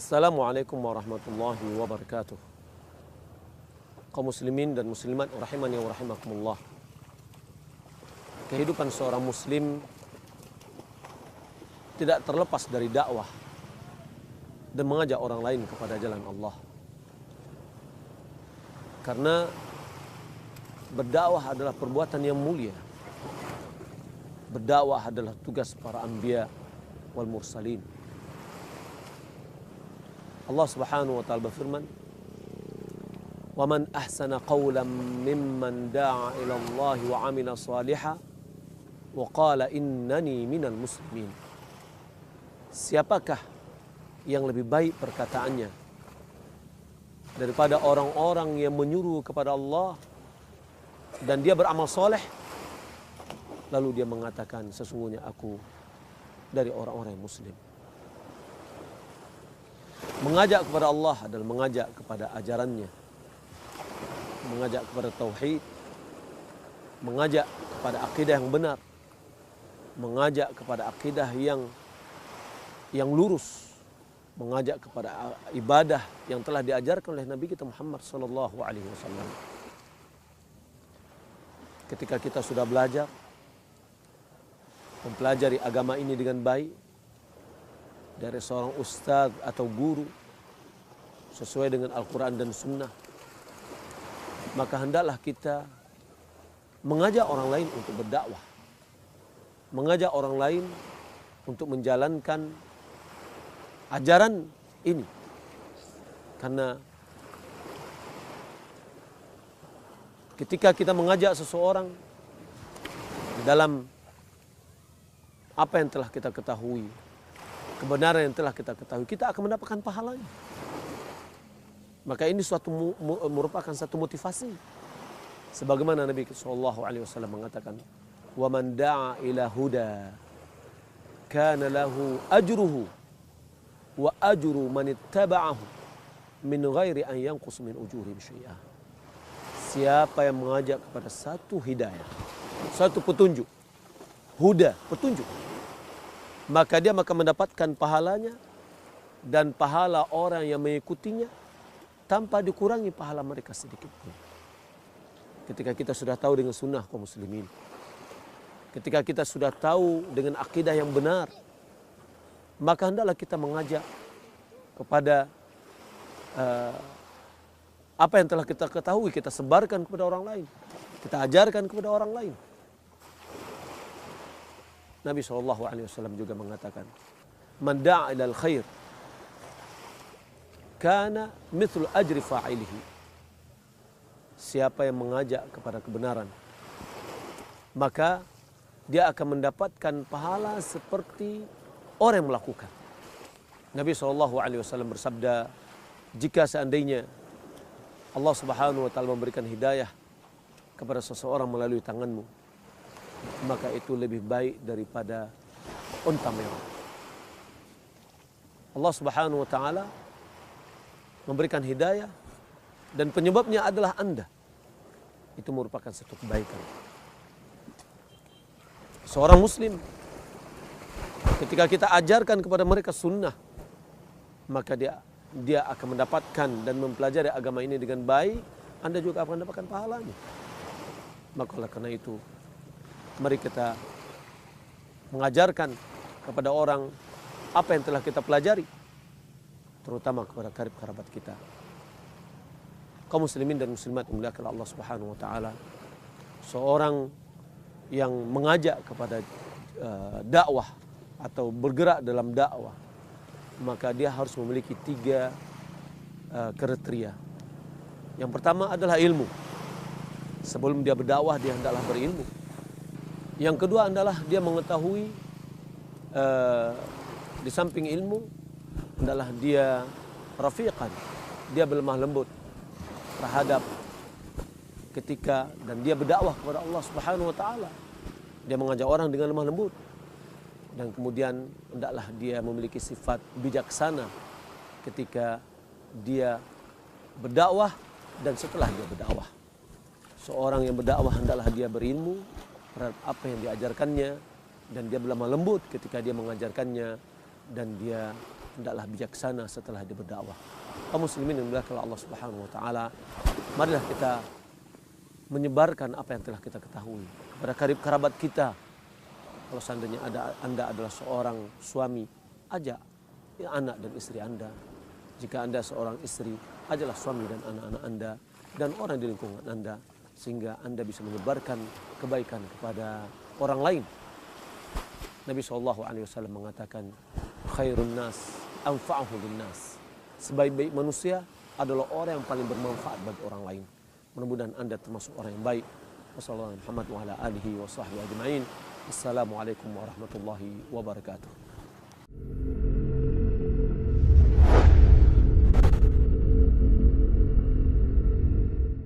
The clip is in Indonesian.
Assalamualaikum warahmatullahi wabarakatuh. Kaum muslimin dan muslimat rahimani wa rahimakumullah. Kehidupan seorang muslim tidak terlepas dari dakwah dan mengajak orang lain kepada jalan Allah. Karena berdakwah adalah perbuatan yang mulia. Berdakwah adalah tugas para anbiya wal mursalin. Allah Subhanahu wa taala berfirman, "Wa man ahsana qawlan mimman da'a ila Allah wa 'amila shalihan wa qala innani minal muslimin." Siapakah yang lebih baik perkataannya daripada orang-orang yang menyuruh kepada Allah dan dia beramal soleh lalu dia mengatakan sesungguhnya aku dari orang-orang yang muslim. Mengajak kepada Allah adalah mengajak kepada ajarannya, mengajak kepada tauhid, mengajak kepada akidah yang benar, mengajak kepada akidah yang lurus, mengajak kepada ibadah yang telah diajarkan oleh Nabi kita Muhammad SAW. Ketika kita sudah belajar, mempelajari agama ini dengan baik dari seorang ustadz atau guru sesuai dengan Al-Quran dan Sunnah, maka hendaklah kita mengajak orang lain untuk berdakwah, mengajak orang lain untuk menjalankan ajaran ini. Karena ketika kita mengajak seseorang di dalam apa yang telah kita ketahui, kebenaran yang telah kita ketahui, kita akan mendapatkan pahalanya. Maka ini merupakan satu motivasi. Sebagaimana Nabi SAW mengatakan, "Wa man da'a ila huda kana lahu ajruhu wa ajru man ittaba'ahu min ghairi an yanqus min ujurihim syai'ah." Siapa yang mengajak kepada satu hidayah, satu petunjuk, huda, petunjuk, maka dia akan mendapatkan pahalanya dan pahala orang yang mengikutinya tanpa dikurangi pahala mereka sedikit pun. Ketika kita sudah tahu dengan sunnah kaum muslimin, ketika kita sudah tahu dengan akidah yang benar, maka hendaklah kita mengajak kepada apa yang telah kita ketahui, kita sebarkan kepada orang lain, kita ajarkan kepada orang lain. Nabi SAW juga mengatakan, "Man da'a ilal khair kana mithlu ajri fa'ilihi." Siapa yang mengajak kepada kebenaran, maka dia akan mendapatkan pahala seperti orang yang melakukan. Nabi SAW bersabda, jika seandainya Allah Subhanahu wa taala memberikan hidayah kepada seseorang melalui tanganmu, maka itu lebih baik daripada unta merah. Allah Subhanahu wa taala memberikan hidayah dan penyebabnya adalah Anda. Itu merupakan satu kebaikan. Seorang muslim ketika kita ajarkan kepada mereka sunnah, maka dia akan mendapatkan dan mempelajari agama ini dengan baik, Anda juga akan mendapatkan pahalanya. Maka oleh karena itu, mari kita mengajarkan kepada orang apa yang telah kita pelajari, terutama kepada karib kerabat kita. Kaum muslimin dan muslimat yang dimuliakan Allah Subhanahu wa taala, seorang yang mengajak kepada dakwah atau bergerak dalam dakwah, maka dia harus memiliki 3 kriteria. Yang pertama adalah ilmu. Sebelum dia berdakwah, dia hendaklah berilmu. Yang kedua adalah dia mengetahui di samping ilmu adalah dia rafiqan, dia berlemah lembut terhadap ketika dan dia berdakwah kepada Allah Subhanahu wa taala. Dia mengajak orang dengan lemah lembut. Dan kemudian hendaklah dia memiliki sifat bijaksana ketika dia berdakwah dan setelah dia berdakwah. Seorang yang berdakwah hendaklah dia berilmu terhadap apa yang diajarkannya, dan dia berlemah lembut ketika dia mengajarkannya, dan dia hendaklah bijaksana setelah dia berdakwah. Kaum muslimin yang dimuliakan Allah Subhanahu wa taala, marilah kita menyebarkan apa yang telah kita ketahui kepada karib kerabat kita. Kalau seandainya Anda adalah seorang suami, ajak anak dan istri Anda. Jika Anda seorang istri, ajaklah suami dan anak-anak Anda dan orang di lingkungan Anda, sehingga Anda bisa menyebarkan kebaikan kepada orang lain. Nabi SAW mengatakan, khairun nas anfa'uhu linnas. Sebaik-baik manusia adalah orang yang paling bermanfaat bagi orang lain. Mudah-mudahan Anda termasuk orang yang baik. Wassalamualaikum warahmatullahi wabarakatuh.